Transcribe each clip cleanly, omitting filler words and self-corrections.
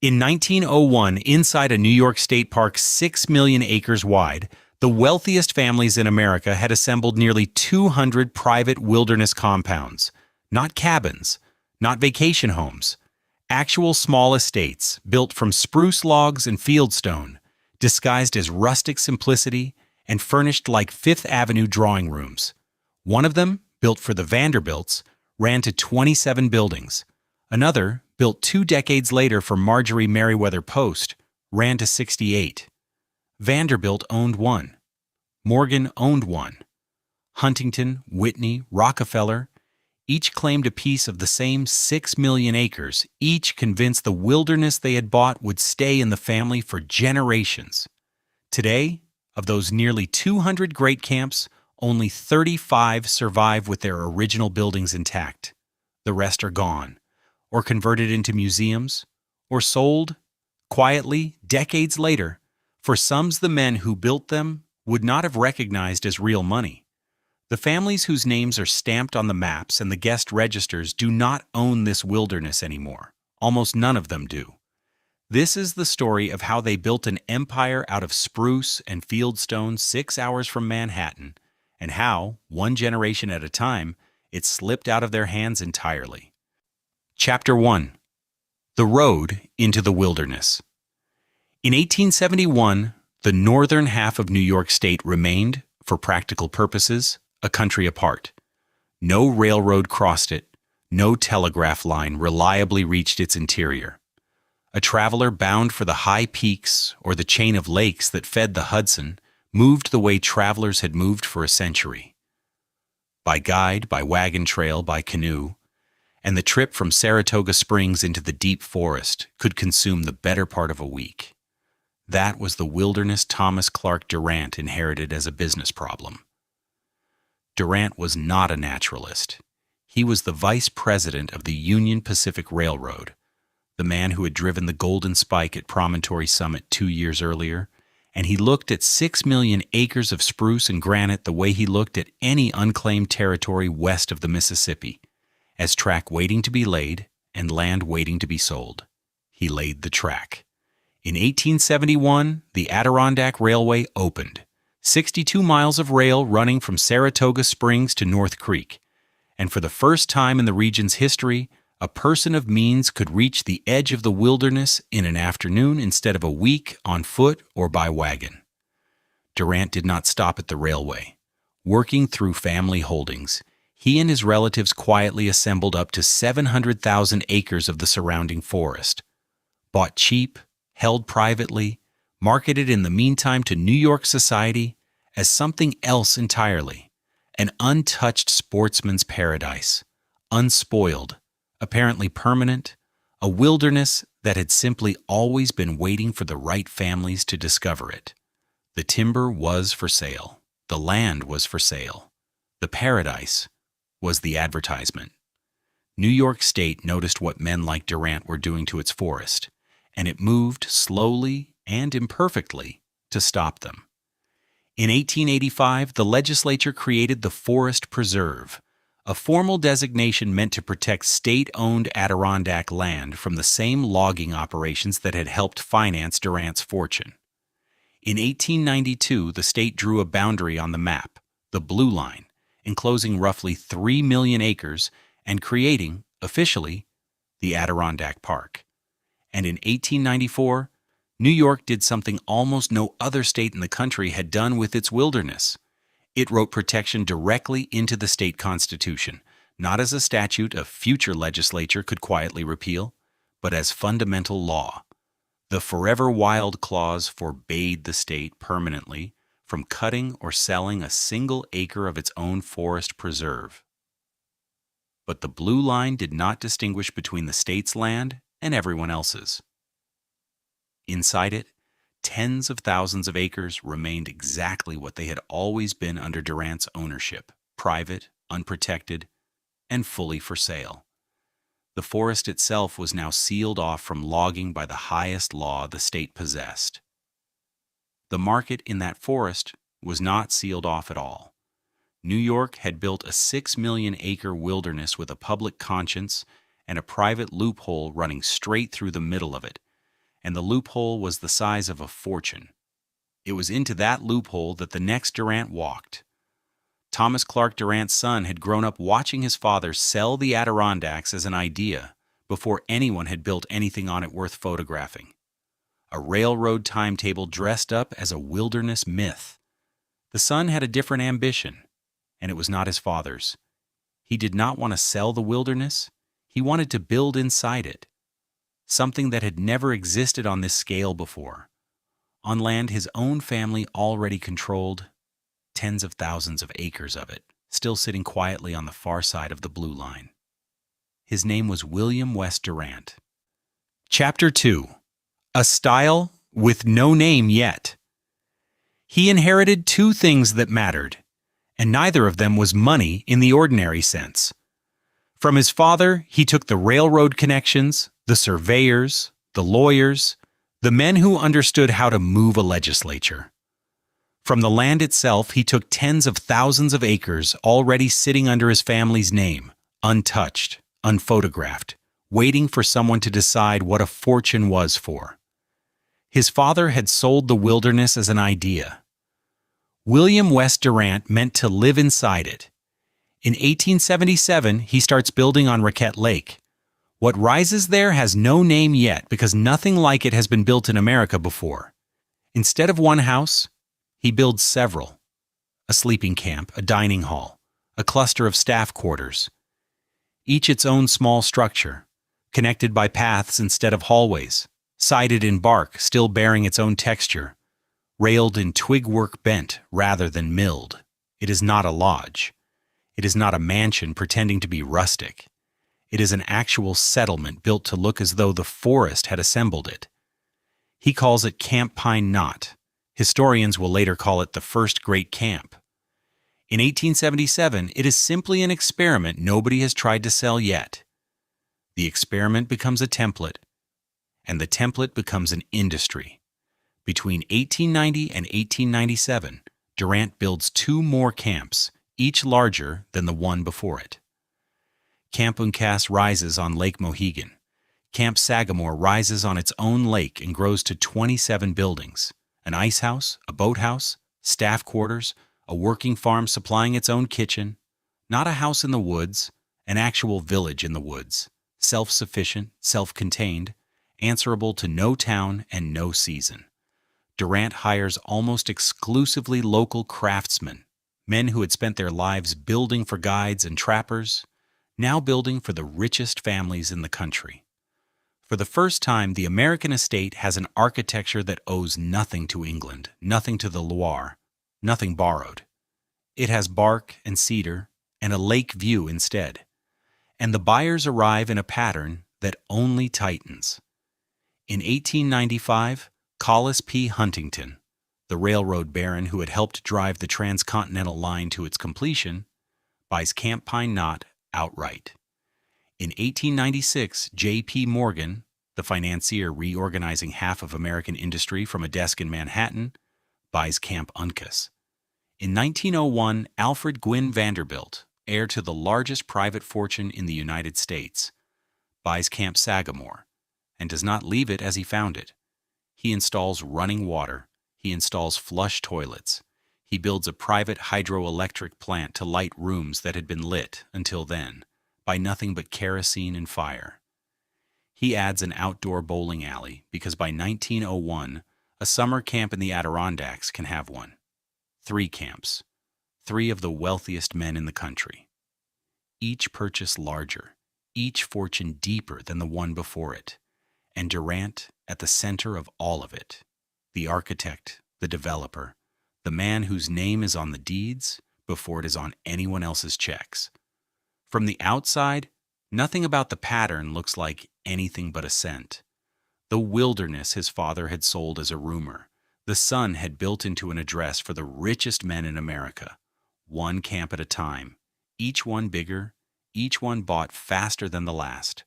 In 1901, inside a New York State park 6 million acres wide, the wealthiest families in America had assembled nearly 200 private wilderness compounds. Not cabins, not vacation homes. Actual small estates built from spruce logs and fieldstone, disguised as rustic simplicity and furnished like Fifth Avenue drawing rooms. One of them, built for the Vanderbilts, ran to 27 buildings. Another, built 2 decades later for Marjorie Merriweather Post, ran to 68. Vanderbilt owned one. Morgan owned one. Huntington, Whitney, Rockefeller, each claimed a piece of the same 6 million acres, each convinced the wilderness they had bought would stay in the family for generations. Today, of those nearly 200 great camps, only 35 survive with their original buildings intact. The rest are gone, or converted into museums, or sold, quietly, decades later, for sums the men who built them would not have recognized as real money. The families whose names are stamped on the maps and the guest registers do not own this wilderness anymore. Almost none of them do. This is the story of how they built an empire out of spruce and fieldstone 6 hours from Manhattan, and how, one generation at a time, it slipped out of their hands entirely. Chapter 1. The Road into the Wilderness. In 1871, the northern half of New York State remained, for practical purposes, a country apart. No railroad crossed it, no telegraph line reliably reached its interior. A traveler bound for the high peaks or the chain of lakes that fed the Hudson moved the way travelers had moved for a century. By guide, by wagon trail, by canoe, and the trip from Saratoga Springs into the deep forest could consume the better part of a week. That was the wilderness Thomas Clark Durant inherited as a business problem. Durant was not a naturalist. He was the vice president of the Union Pacific Railroad, the man who had driven the Golden Spike at Promontory Summit 2 years earlier, and he looked at 6 million acres of spruce and granite the way he looked at any unclaimed territory west of the Mississippi, as track waiting to be laid and land waiting to be sold. He laid the track. In 1871, the Adirondack Railway opened, 62 miles of rail running from Saratoga Springs to North Creek, and for the first time in the region's history, a person of means could reach the edge of the wilderness in an afternoon instead of a week on foot or by wagon. Durant did not stop at the railway. Working through family holdings, he and his relatives quietly assembled up to 700,000 acres of the surrounding forest, bought cheap, held privately, marketed in the meantime to New York society as something else entirely, an untouched sportsman's paradise, unspoiled, apparently permanent, a wilderness that had simply always been waiting for the right families to discover it. The timber was for sale. The land was for sale. The paradise was the advertisement. New York State noticed what men like Durant were doing to its forest, and it moved slowly and imperfectly to stop them. In 1885, the legislature created the Forest Preserve, a formal designation meant to protect state-owned Adirondack land from the same logging operations that had helped finance Durant's fortune. In 1892, the state drew a boundary on the map, the Blue Line, enclosing roughly 3 million acres and creating, officially, the Adirondack Park. And in 1894, New York did something almost no other state in the country had done with its wilderness. It wrote protection directly into the state constitution, not as a statute a future legislature could quietly repeal, but as fundamental law. The Forever Wild Clause forbade the state permanently from cutting or selling a single acre of its own forest preserve. But the Blue Line did not distinguish between the state's land and everyone else's. Inside it, tens of thousands of acres remained exactly what they had always been under Durant's ownership, private, unprotected, and fully for sale. The forest itself was now sealed off from logging by the highest law the state possessed. The market in that forest was not sealed off at all. New York had built a 6 million acre wilderness with a public conscience and a private loophole running straight through the middle of it, and the loophole was the size of a fortune. It was into that loophole that the next Durant walked. Thomas Clark Durant's son had grown up watching his father sell the Adirondacks as an idea before anyone had built anything on it worth photographing. A railroad timetable dressed up as a wilderness myth. The son had a different ambition, and it was not his father's. He did not want to sell the wilderness. He wanted to build inside it, something that had never existed on this scale before, on land his own family already controlled, tens of thousands of acres of it, still sitting quietly on the far side of the blue line. His name was William West Durant. Chapter 2. A Style with No Name Yet. He inherited two things that mattered, and neither of them was money in the ordinary sense. From his father, he took the railroad connections, the surveyors, the lawyers, the men who understood how to move a legislature. From the land itself, he took tens of thousands of acres already sitting under his family's name, untouched, unphotographed, waiting for someone to decide what a fortune was for. His father had sold the wilderness as an idea. William West Durant meant to live inside it. In 1877, he starts building on Roquette Lake. What rises there has no name yet because nothing like it has been built in America before. Instead of one house, he builds several. A sleeping camp, a dining hall, a cluster of staff quarters. Each its own small structure, connected by paths instead of hallways, sided in bark still bearing its own texture, railed in twig work bent rather than milled. It is not a lodge. It is not a mansion pretending to be rustic. It is an actual settlement built to look as though the forest had assembled it. He calls it Camp Pine Knot. Historians will later call it the first great camp. In 1877, it is simply an experiment nobody has tried to sell yet. The experiment becomes a template, and the template becomes an industry. Between 1890 and 1897, Durant builds two more camps, each larger than the one before it. Camp Uncas rises on Lake Mohegan. Camp Sagamore rises on its own lake and grows to 27 buildings, an ice house, a boathouse, staff quarters, a working farm supplying its own kitchen, not a house in the woods, an actual village in the woods, self-sufficient, self-contained, answerable to no town and no season. Durant hires almost exclusively local craftsmen, men who had spent their lives building for guides and trappers, now building for the richest families in the country. For the first time, the American estate has an architecture that owes nothing to England, nothing to the Loire, nothing borrowed. It has bark and cedar and a lake view instead. And the buyers arrive in a pattern that only tightens. In 1895, Collis P. Huntington, the railroad baron who had helped drive the transcontinental line to its completion, buys Camp Pine Knot outright. In 1896, J.P. Morgan, the financier reorganizing half of American industry from a desk in Manhattan, buys Camp Uncas. In 1901, Alfred Gwynn Vanderbilt, heir to the largest private fortune in the United States, buys Camp Sagamore, and does not leave it as he found it. He installs running water. He installs flush toilets. He builds a private hydroelectric plant to light rooms that had been lit, until then, by nothing but kerosene and fire. He adds an outdoor bowling alley because by 1901, a summer camp in the Adirondacks can have one. 3 camps, 3 of the wealthiest men in the country. Each purchase larger, each fortune deeper than the one before it, and Durant at the center of all of it, the architect, the developer, the man whose name is on the deeds before it is on anyone else's checks. From the outside, nothing about the pattern looks like anything but a cent. The wilderness his father had sold as a rumor, the son had built into an address for the richest men in America, one camp at a time, each one bigger, each one bought faster than the last.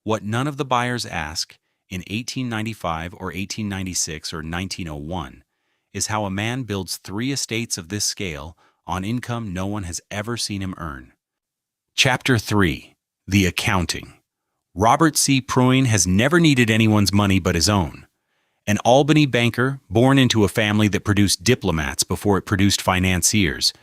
What none of the buyers ask in 1895 or 1896 or 1901 is how a man builds 3 estates of this scale on income no one has ever seen him earn. Chapter 3. The Accounting. Robert C. Pruin has never needed anyone's money but his own. An Albany banker, born into a family that produced diplomats before it produced financiers,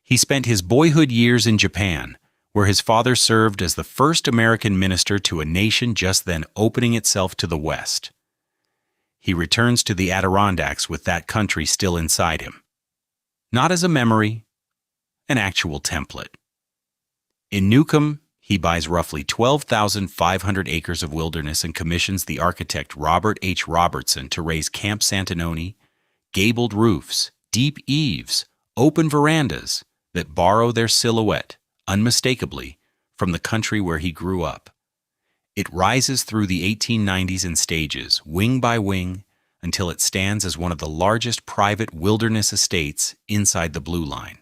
he spent his boyhood years in Japan, where his father served as the first American minister to a nation just then opening itself to the West. He returns to the Adirondacks with that country still inside him. Not as a memory, an actual template. In Newcomb, he buys roughly 12,500 acres of wilderness and commissions the architect Robert H. Robertson to raise Camp Santanoni, gabled roofs, deep eaves, open verandas that borrow their silhouette, unmistakably, from the country where he grew up. It rises through the 1890s in stages, wing by wing, until it stands as one of the largest private wilderness estates inside the Blue Line.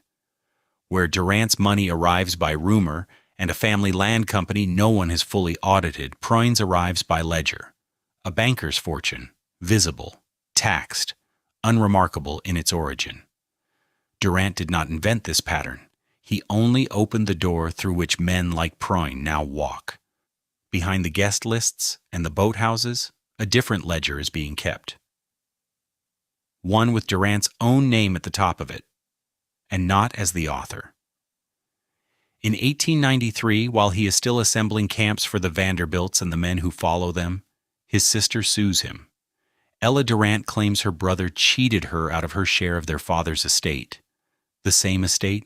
Where Durant's money arrives by rumor and a family land company no one has fully audited, Proyns arrives by ledger. A banker's fortune, visible, taxed, unremarkable in its origin. Durant did not invent this pattern. He only opened the door through which men like Proyn now walk. Behind the guest lists and the boathouses, a different ledger is being kept. One with Durant's own name at the top of it, and not as the author. In 1893, while he is still assembling camps for the Vanderbilts and the men who follow them, his sister sues him. Ella Durant claims her brother cheated her out of her share of their father's estate. The same estate,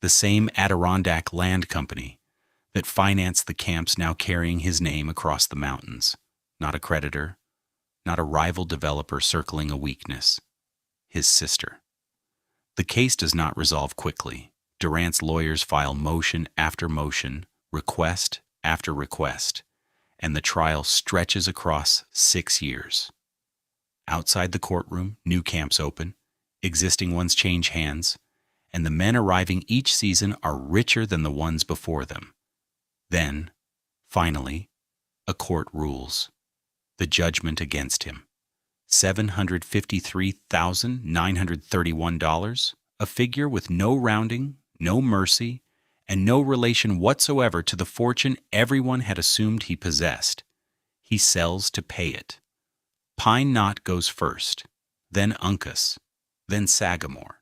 the same Adirondack Land Company, that financed the camps now carrying his name across the mountains. Not a creditor, not a rival developer circling a weakness. His sister. The case does not resolve quickly. Durant's lawyers file motion after motion, request after request, and the trial stretches across 6 years. Outside the courtroom, new camps open, existing ones change hands, and the men arriving each season are richer than the ones before them. Then, finally, a court rules. The judgment against him. $753,931, a figure with no rounding, no mercy, and no relation whatsoever to the fortune everyone had assumed he possessed. He sells to pay it. Pine Knot goes first, then Uncas, then Sagamore.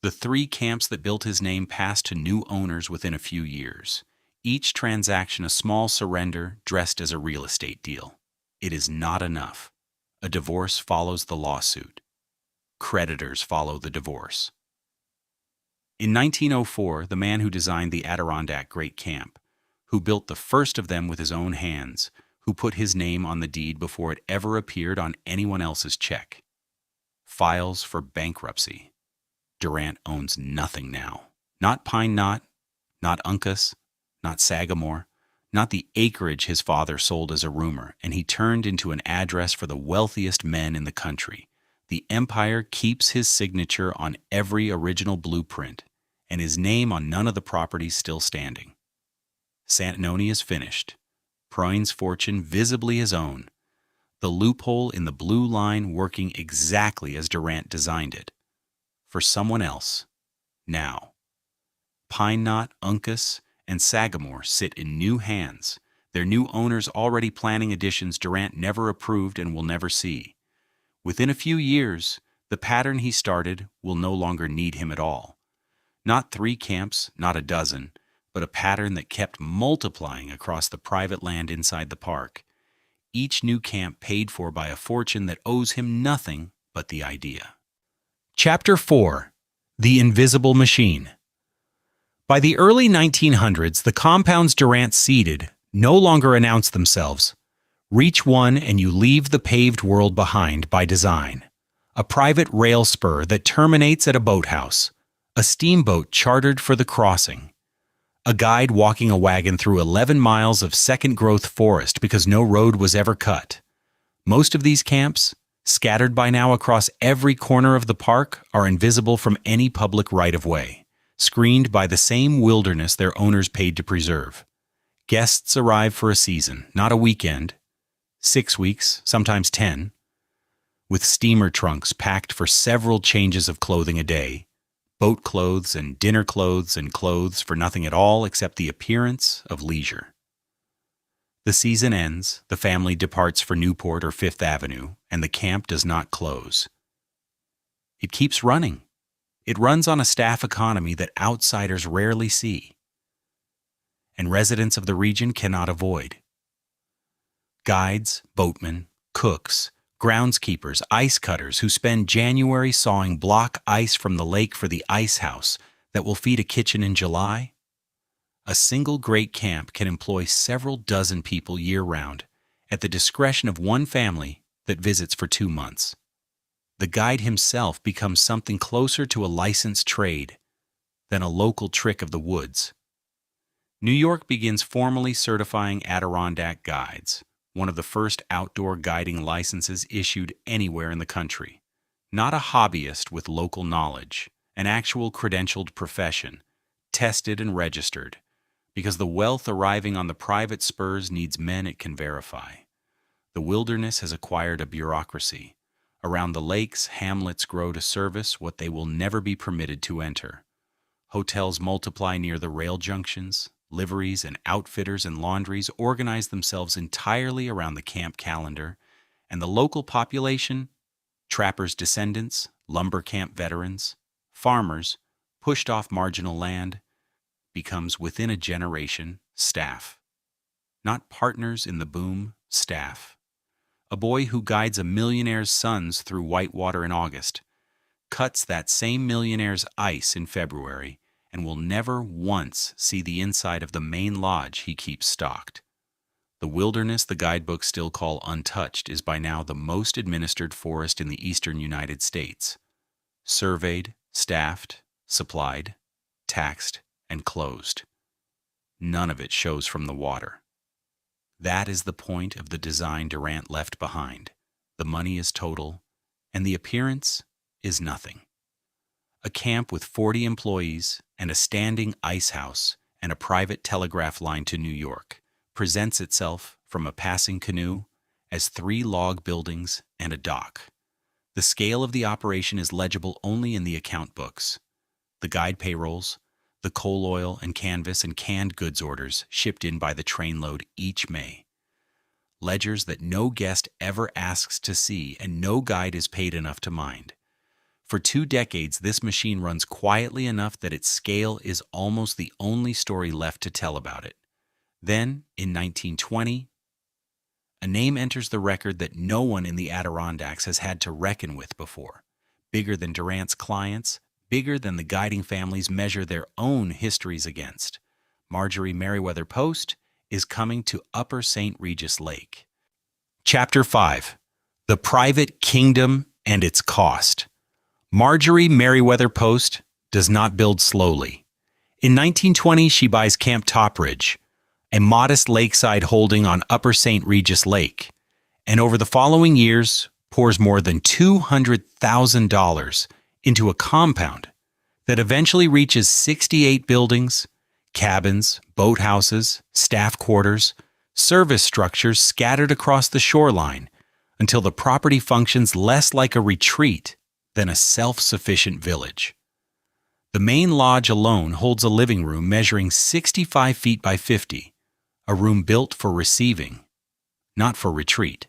The 3 camps that built his name passed to new owners within a few years. Each transaction a small surrender dressed as a real estate deal. It is not enough. A divorce follows the lawsuit. Creditors follow the divorce. In 1904, the man who designed the Adirondack Great Camp, who built the first of them with his own hands, who put his name on the deed before it ever appeared on anyone else's check, files for bankruptcy. Durant owns nothing now. Not Pine Knot, not Uncas, not Sagamore, not the acreage his father sold as a rumor, and he turned into an address for the wealthiest men in the country. The empire keeps his signature on every original blueprint, and his name on none of the properties still standing. Santanoni is finished. Proyn's fortune visibly his own. The loophole in the Blue Line working exactly as Durant designed it. For someone else. Now. Pine Knot, Uncas, and Sagamore sit in new hands, their new owners already planning additions Durant never approved and will never see. Within a few years, the pattern he started will no longer need him at all. Not 3 camps, not a dozen, but a pattern that kept multiplying across the private land inside the park. Each new camp paid for by a fortune that owes him nothing but the idea. Chapter 4. The Invisible Machine. By the early 1900s, the compounds Durant seeded no longer announced themselves. Reach one and you leave the paved world behind by design. A private rail spur that terminates at a boathouse. A steamboat chartered for the crossing. A guide walking a wagon through 11 miles of second-growth forest because no road was ever cut. Most of these camps, scattered by now across every corner of the park, are invisible from any public right-of-way, screened by the same wilderness their owners paid to preserve. Guests arrive for a season, not a weekend. 6 weeks, sometimes 10, with steamer trunks packed for several changes of clothing a day, boat clothes and dinner clothes and clothes for nothing at all except the appearance of leisure. The season ends, the family departs for Newport or Fifth Avenue, and the camp does not close. It keeps running. It runs on a staff economy that outsiders rarely see, and residents of the region cannot avoid. Guides, boatmen, cooks, groundskeepers, ice cutters who spend January sawing block ice from the lake for the ice house that will feed a kitchen in July. A single great camp can employ several dozen people year-round at the discretion of one family that visits for 2 months. The guide himself becomes something closer to a licensed trade than a local trick of the woods. New York begins formally certifying Adirondack guides, one of the first outdoor guiding licenses issued anywhere in the country. Not a hobbyist with local knowledge, an actual credentialed profession, tested and registered, because the wealth arriving on the private spurs needs men it can verify. The wilderness has acquired a bureaucracy. Around the lakes, hamlets grow to service what they will never be permitted to enter. Hotels multiply near the rail junctions. Liveries and outfitters and laundries organize themselves entirely around the camp calendar, and the local population, trappers' descendants, lumber camp veterans, farmers, pushed off marginal land, becomes within a generation staff. Not partners in the boom, staff. A boy who guides a millionaire's sons through Whitewater in August, cuts that same millionaire's ice in February, and will never once see the inside of the main lodge he keeps stocked. The wilderness the guidebooks still call untouched is by now the most administered forest in the eastern United States. Surveyed, staffed, supplied, taxed, and closed. None of it shows from the water. That is the point of the design Durant left behind. The money is total, and the appearance is nothing. A camp with 40 employees and a standing ice house and a private telegraph line to New York presents itself from a passing canoe as 3 log buildings and a dock. The scale of the operation is legible only in the account books. The guide payrolls, the coal oil and canvas and canned goods orders shipped in by the trainload each May. Ledgers that no guest ever asks to see and no guide is paid enough to mind. For 2 decades, this machine runs quietly enough that its scale is almost the only story left to tell about it. Then, in 1920, a name enters the record that no one in the Adirondacks has had to reckon with before. Bigger than Durant's clients, bigger than the guiding families measure their own histories against. Marjorie Merriweather Post is coming to Upper St. Regis Lake. Chapter 5. The Private Kingdom and Its Cost. Marjorie Merriweather Post does not build slowly. In 1920, she buys Camp Topridge, a modest lakeside holding on Upper St. Regis Lake, and over the following years pours more than $200,000 into a compound that eventually reaches 68 buildings, cabins, boathouses, staff quarters, service structures scattered across the shoreline until the property functions less like a retreat than a self-sufficient village. The main lodge alone holds a living room measuring 65 feet by 50, a room built for receiving, not for retreat.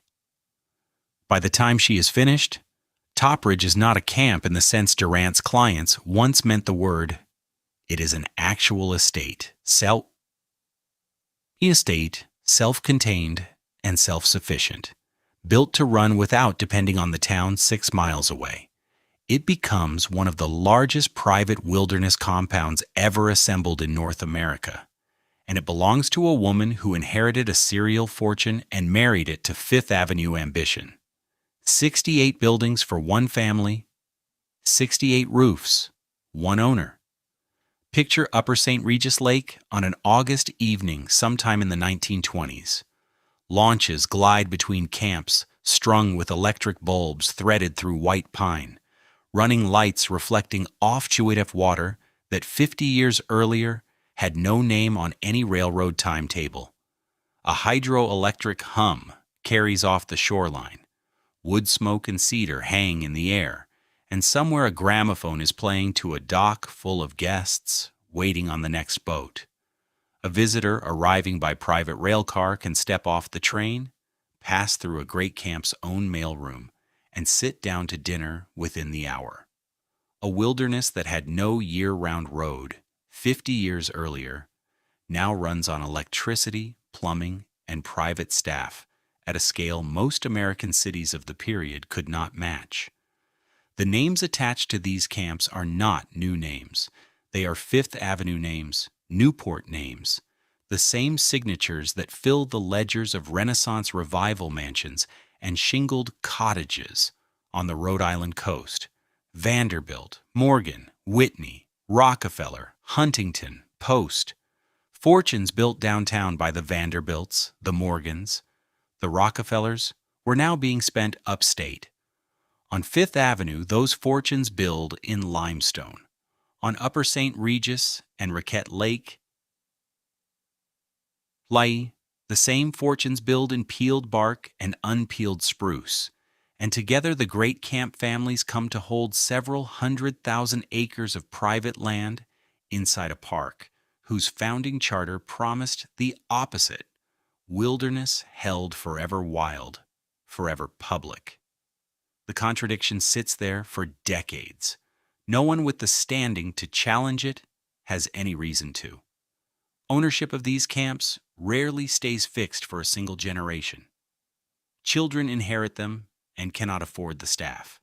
By the time she is finished, Topridge is not a camp in the sense Durant's clients once meant the word. It is an actual estate, self-contained and self-sufficient, built to run without depending on the town 6 miles away. It becomes one of the largest private wilderness compounds ever assembled in North America, and it belongs to a woman who inherited a serial fortune and married it to Fifth Avenue ambition. 68 buildings for one family, 68 roofs, one owner. Picture Upper St. Regis Lake on an August evening sometime in the 1920s. Launches glide between camps, strung with electric bulbs threaded through white pine, running lights reflecting off Chuidef water that 50 years earlier had no name on any railroad timetable. A hydroelectric hum carries off the shoreline. Wood smoke and cedar hang in the air, and somewhere a gramophone is playing to a dock full of guests waiting on the next boat. A visitor arriving by private rail car can step off the train, pass through a Great Camp's own mailroom, and sit down to dinner within the hour. A wilderness that had no year-round road 50 years earlier now runs on electricity, plumbing, and private staff at a scale most American cities of the period could not match. The names attached to these camps are not new names. They are Fifth Avenue names, Newport names, the same signatures that filled the ledgers of Renaissance revival mansions and shingled cottages on the Rhode Island coast. Vanderbilt, Morgan, Whitney, Rockefeller, Huntington, Post. Fortunes built downtown by the Vanderbilts, the Morgans, the Rockefellers were now being spent upstate. On Fifth Avenue, those fortunes build in limestone. On Upper St. Regis and Raquette Lake, the same fortunes build in peeled bark and unpeeled spruce. And together the Great Camp families come to hold several 100,000 acres of private land inside a park whose founding charter promised the opposite: wilderness held forever wild, forever public. The contradiction sits there for decades. No one with the standing to challenge it has any reason to. Ownership of these camps rarely stays fixed for a single generation. Children inherit them and cannot afford the staff.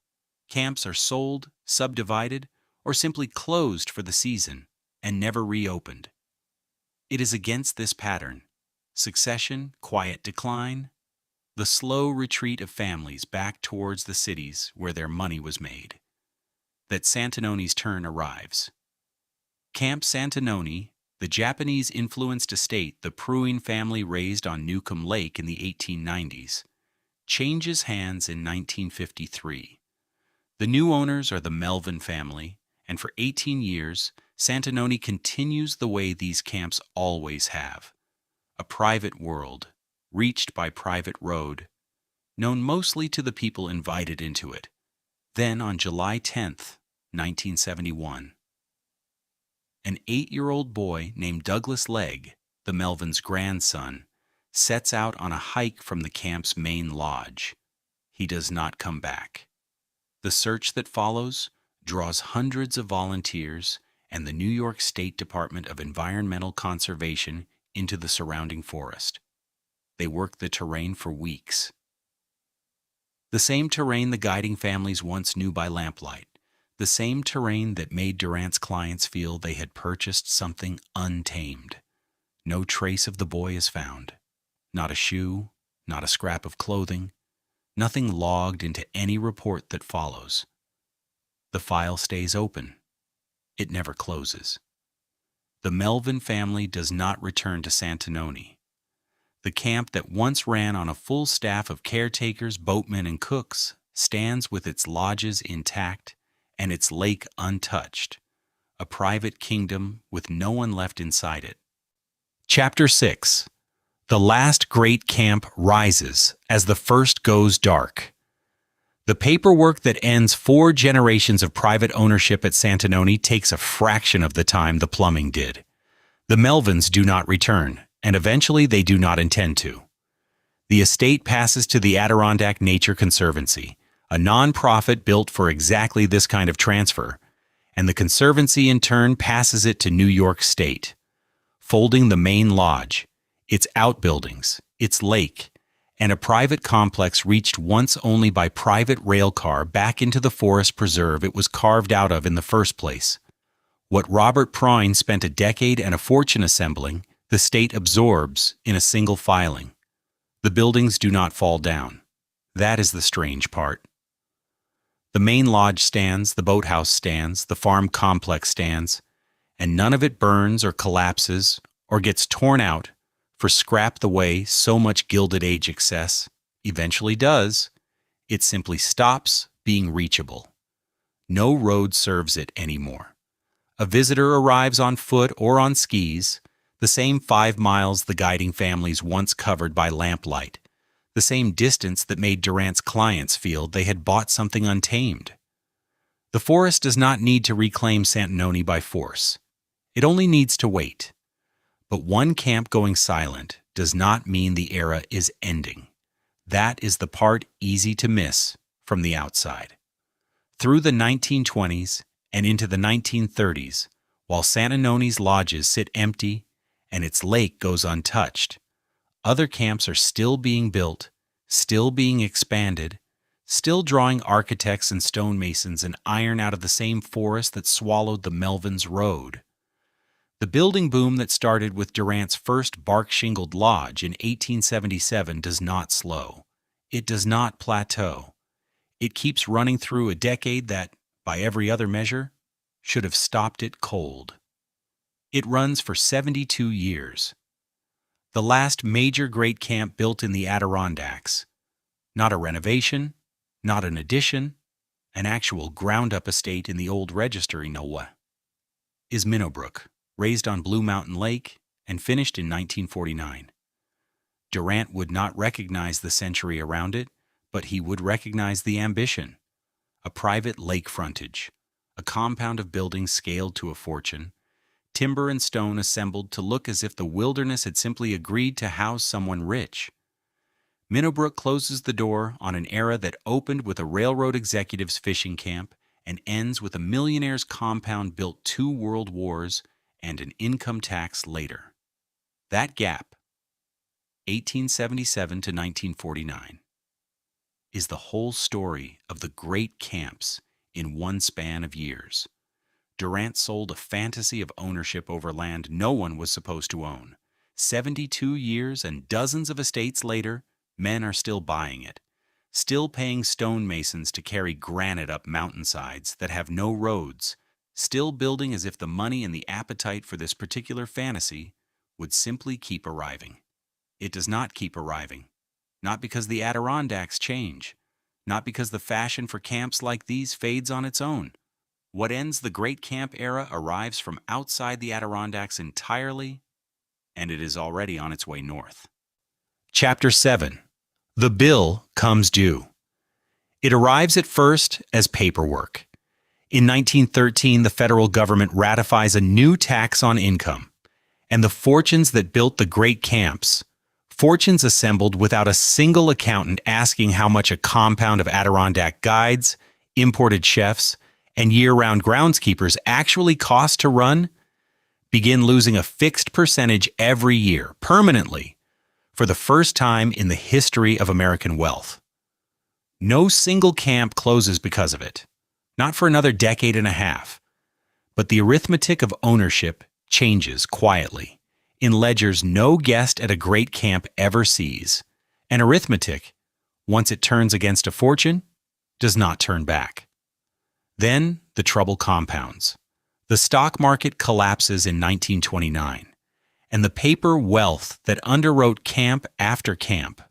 Camps are sold, subdivided, or simply closed for the season and never reopened. It is against this pattern, succession, quiet decline, the slow retreat of families back towards the cities where their money was made, that Santanoni's turn arrives. Camp Santanoni, the Japanese-influenced estate the Pruing family raised on Newcomb Lake in the 1890s, changes hands in 1953. The new owners are the Melvin family, and for 18 years, Santanoni continues the way these camps always have: a private world, reached by private road, known mostly to the people invited into it. Then on July 10th, 1971, an 8-year-old boy named Douglas Legg, the Melvins' grandson, sets out on a hike from the camp's main lodge. He does not come back. The search that follows draws hundreds of volunteers and the New York State Department of Environmental Conservation into the surrounding forest. They work the terrain for weeks. The same terrain the guiding families once knew by lamplight, the same terrain that made Durant's clients feel they had purchased something untamed. No trace of the boy is found. Not a shoe, not a scrap of clothing, nothing logged into any report that follows. The file stays open. It never closes. The Melvin family does not return to Santanoni. The camp that once ran on a full staff of caretakers, boatmen, and cooks stands with its lodges intact and its lake untouched, a private kingdom with no one left inside it. Chapter 6. The last great camp rises as the first goes dark. The paperwork that ends 4 generations of private ownership at Santanoni takes a fraction of the time the plumbing did. The Melvins do not return, and eventually they do not intend to. The estate passes to the Adirondack Nature Conservancy, a non-profit built for exactly this kind of transfer, and the Conservancy in turn passes it to New York State, folding the main lodge, its outbuildings, its lake, and a private complex reached once only by private rail car back into the forest preserve it was carved out of in the first place. What Robert Pruing spent a decade and a fortune assembling, the state absorbs in a single filing. The buildings do not fall down. That is the strange part. The main lodge stands, the boathouse stands, the farm complex stands, and none of it burns or collapses or gets torn out for scrap the way so much Gilded Age excess eventually does. It simply stops being reachable. No road serves it anymore. A visitor arrives on foot or on skis, the same 5 miles the guiding families once covered by lamplight, the same distance that made Durant's clients feel they had bought something untamed. The forest does not need to reclaim Santanoni by force. It only needs to wait. But one camp going silent does not mean the era is ending. That is the part easy to miss from the outside. Through the 1920s and into the 1930s, while Santanoni's lodges sit empty and its lake goes untouched, other camps are still being built, still being expanded, still drawing architects and stonemasons and iron out of the same forest that swallowed the Melvin's Road. The building boom that started with Durant's first bark-shingled lodge in 1877 does not slow. It does not plateau. It keeps running through a decade that, by every other measure, should have stopped it cold. It runs for 72 years. The last major great camp built in the Adirondacks. Not a renovation, not an addition, an actual ground-up estate in the old register, is Minnowbrook, raised on Blue Mountain Lake and finished in 1949. Durant would not recognize the century around it, but he would recognize the ambition. A private lake frontage, a compound of buildings scaled to a fortune, timber and stone assembled to look as if the wilderness had simply agreed to house someone rich. Minnowbrook closes the door on an era that opened with a railroad executive's fishing camp and ends with a Millionaires compound built 2 world wars and an income tax later. That gap, 1877 to 1949, is the whole story of the great camps in one span of years. Durant sold a fantasy of ownership over land no one was supposed to own. 72 years and dozens of estates later, men are still buying it, still paying stonemasons to carry granite up mountainsides that have no roads, still building as if the money and the appetite for this particular fantasy would simply keep arriving. It does not keep arriving. Not because the Adirondacks change. Not because the fashion for camps like these fades on its own. What ends the Great Camp era arrives from outside the Adirondacks entirely, and it is already on its way north. Chapter 7. The bill comes due. It arrives at first as paperwork. In 1913, the federal government ratifies a new tax on income, and the fortunes that built the great camps, fortunes assembled without a single accountant asking how much a compound of Adirondack guides, imported chefs, and year-round groundskeepers actually cost to run, begin losing a fixed percentage every year, permanently, for the first time in the history of American wealth. No single camp closes because of it, not for another decade and a half, but the arithmetic of ownership changes quietly, in ledgers no guest at a great camp ever sees. An arithmetic, once it turns against a fortune, does not turn back. Then the trouble compounds. The stock market collapses in 1929, and the paper wealth that underwrote camp after camp,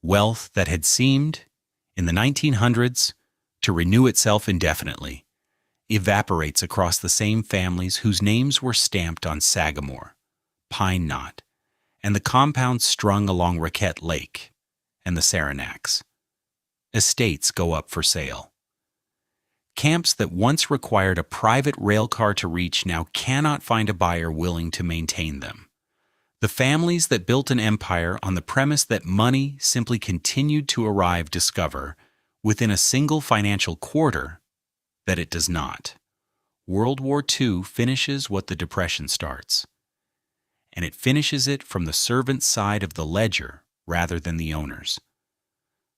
wealth that had seemed, in the 1900s, to renew itself indefinitely, evaporates across the same families whose names were stamped on Sagamore, Pine Knot, and the compounds strung along Raquette Lake and the Saronacks. Estates go up for sale. Camps that once required a private rail car to reach now cannot find a buyer willing to maintain them. The families that built an empire on the premise that money simply continued to arrive discover, within a single financial quarter, that it does not. World War II finishes what the Depression starts, and it finishes it from the servant's side of the ledger rather than the owner's.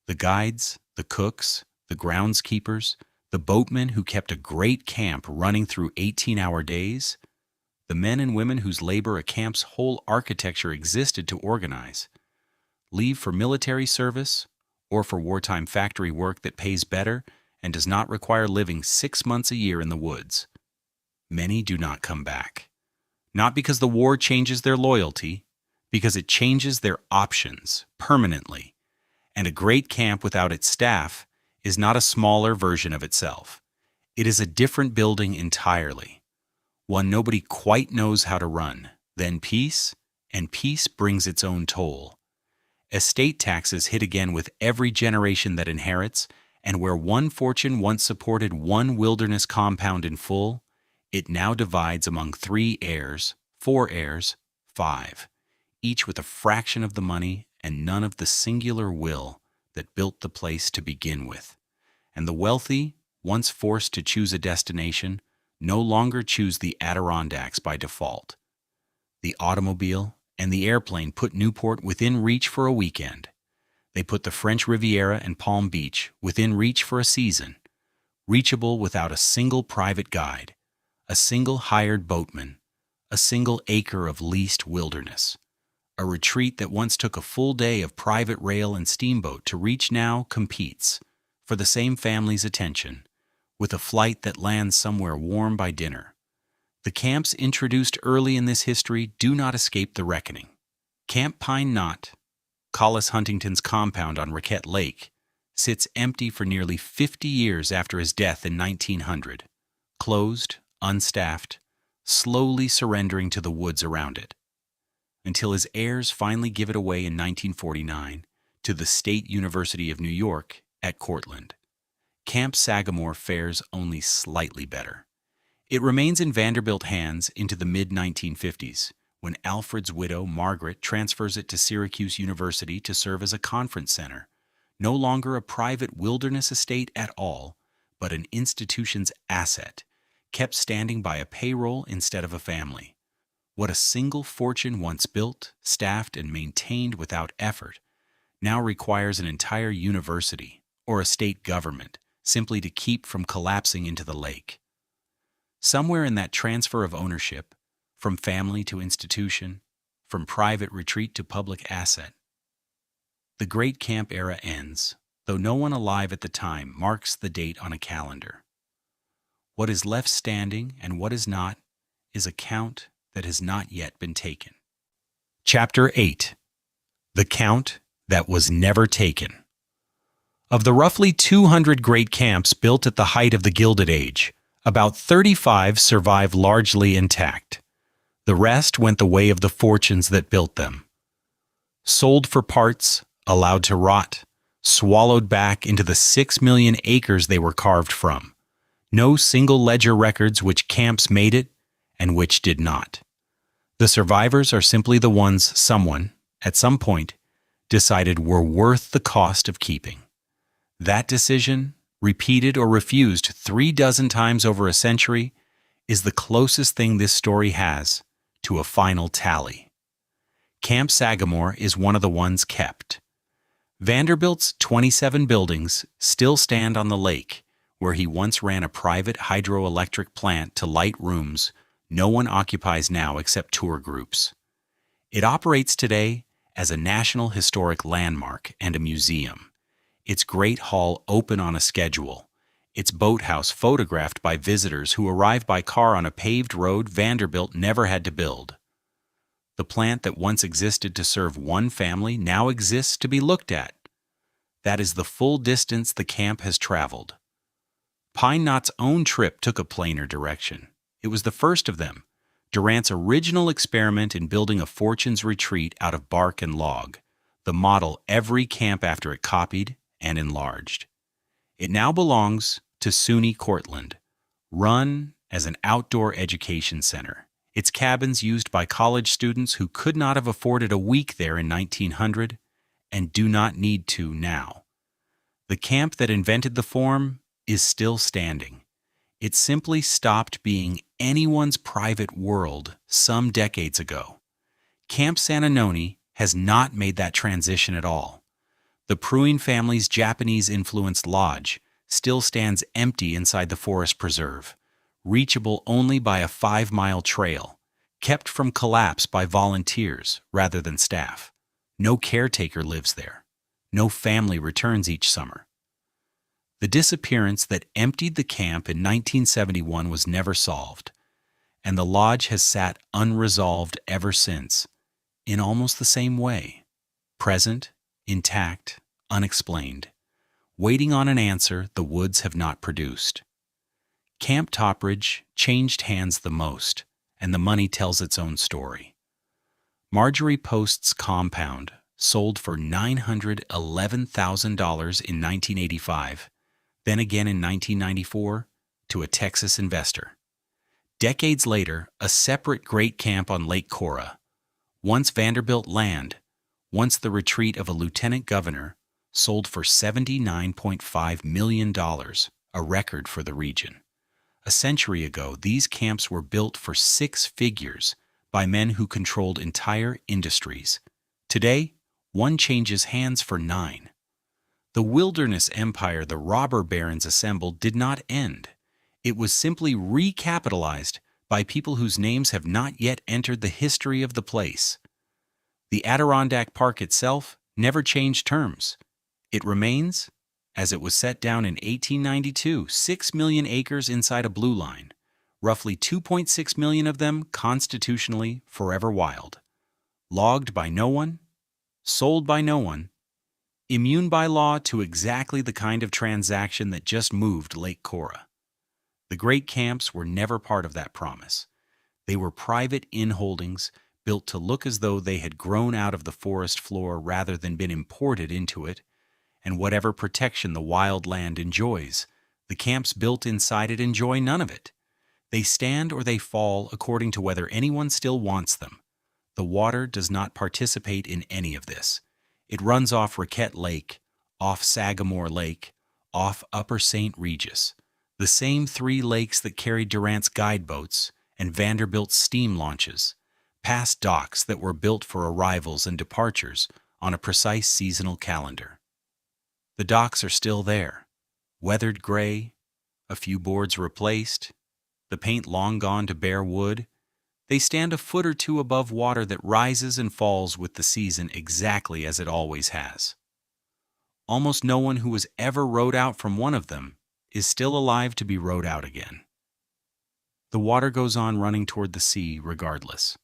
The guides, the cooks, the groundskeepers, the boatmen who kept a great camp running through 18-hour days, the men and women whose labor a camp's whole architecture existed to organize, leave for military service or for wartime factory work that pays better and does not require living 6 months a year in the woods. Many do not come back. Not because the war changes their loyalty, because it changes their options permanently. And a great camp without its staff is not a smaller version of itself. It is a different building entirely, one nobody quite knows how to run. Then peace, and peace brings its own toll. Estate taxes hit again with every generation that inherits, and where one fortune once supported one wilderness compound in full, it now divides among 3 heirs, 4 heirs, 5, each with a fraction of the money and none of the singular will that built the place to begin with. And the wealthy, once forced to choose a destination, no longer choose the Adirondacks by default. The automobile and the airplane put Newport within reach for a weekend. They put the French Riviera and Palm Beach within reach for a season, reachable without a single private guide, a single hired boatman, a single acre of leased wilderness. A retreat that once took a full day of private rail and steamboat to reach now competes, for the same family's attention, with a flight that lands somewhere warm by dinner. The camps introduced early in this history do not escape the reckoning. Camp Pine Knot, Collis Huntington's compound on Raquette Lake, sits empty for nearly 50 years after his death in 1900, closed, unstaffed, slowly surrendering to the woods around it, until his heirs finally give it away in 1949 to the State University of New York at Cortland. Camp Sagamore fares only slightly better. It remains in Vanderbilt hands into the mid-1950s, when Alfred's widow, Margaret, transfers it to Syracuse University to serve as a conference center, no longer a private wilderness estate at all, but an institution's asset, kept standing by a payroll instead of a family. What a single fortune once built, staffed, and maintained without effort now requires an entire university or a state government simply to keep from collapsing into the lake. Somewhere in that transfer of ownership, from family to institution, from private retreat to public asset, the Great Camp era ends, though no one alive at the time marks the date on a calendar. What is left standing and what is not is a count that has not yet been taken. Chapter 8. The Count That Was Never Taken. Of the roughly 200 great camps built at the height of the Gilded Age, about 35 survive largely intact. The rest went the way of the fortunes that built them. Sold for parts, allowed to rot, swallowed back into the 6 million acres they were carved from. No single ledger records which camps made it and which did not. The survivors are simply the ones someone, at some point, decided were worth the cost of keeping. That decision, repeated or refused 36 times over a century, is the closest thing this story has to a final tally. Camp Sagamore is one of the ones kept. Vanderbilt's 27 buildings still stand on the lake, where he once ran a private hydroelectric plant to light rooms no one occupies now except tour groups. It operates today as a National Historic Landmark and a museum. Its Great Hall open on a schedule, its boathouse photographed by visitors who arrive by car on a paved road Vanderbilt never had to build. The plant that once existed to serve one family now exists to be looked at. That is the full distance the camp has traveled. Pine Knot's own trip took a plainer direction. It was the first of them, Durant's original experiment in building a fortune's retreat out of bark and log, the model every camp after it copied and enlarged. It now belongs to SUNY Cortland, run as an outdoor education center, its cabins used by college students who could not have afforded a week there in 1900 and do not need to now. The camp that invented the form is still standing. It simply stopped being anyone's private world some decades ago. Camp Sananoni has not made that transition at all. The Pruin family's Japanese-influenced lodge still stands empty inside the forest preserve, reachable only by a 5-mile trail, kept from collapse by volunteers rather than staff. No caretaker lives there. No family returns each summer. The disappearance that emptied the camp in 1971 was never solved, and the lodge has sat unresolved ever since, in almost the same way, present, intact, unexplained, waiting on an answer the woods have not produced. Camp Topridge changed hands the most, and the money tells its own story. Marjorie Post's compound sold for $911,000 in 1985, then again in 1994, to a Texas investor. Decades later, a separate great camp on Lake Cora, Once Vanderbilt land, once the retreat of a lieutenant governor, sold for $79.5 million, a record for the region. A century ago, these camps were built for six figures by men who controlled entire industries. Today, one changes hands for nine. The wilderness empire the robber barons assembled did not end. It was simply recapitalized by people whose names have not yet entered the history of the place. The Adirondack Park itself never changed terms. It remains, as it was set down in 1892, 6 million acres inside a blue line, roughly 2.6 million of them constitutionally forever wild. Logged by no one, sold by no one, immune by law to exactly the kind of transaction that just moved Lake Cora. The Great Camps were never part of that promise. They were private inholdings built to look as though they had grown out of the forest floor rather than been imported into it, and whatever protection the wild land enjoys, the camps built inside it enjoy none of it. They stand or they fall according to whether anyone still wants them. The water does not participate in any of this. It runs off Raquette Lake, off Sagamore Lake, off Upper St. Regis, the same three lakes that carried Durant's guideboats and Vanderbilt's steam launches, past docks that were built for arrivals and departures on a precise seasonal calendar. The docks are still there, weathered gray, a few boards replaced, the paint long gone to bare wood. They stand a foot or two above water that rises and falls with the season exactly as it always has. Almost no one who was ever rowed out from one of them is still alive to be rowed out again. The water goes on running toward the sea regardless.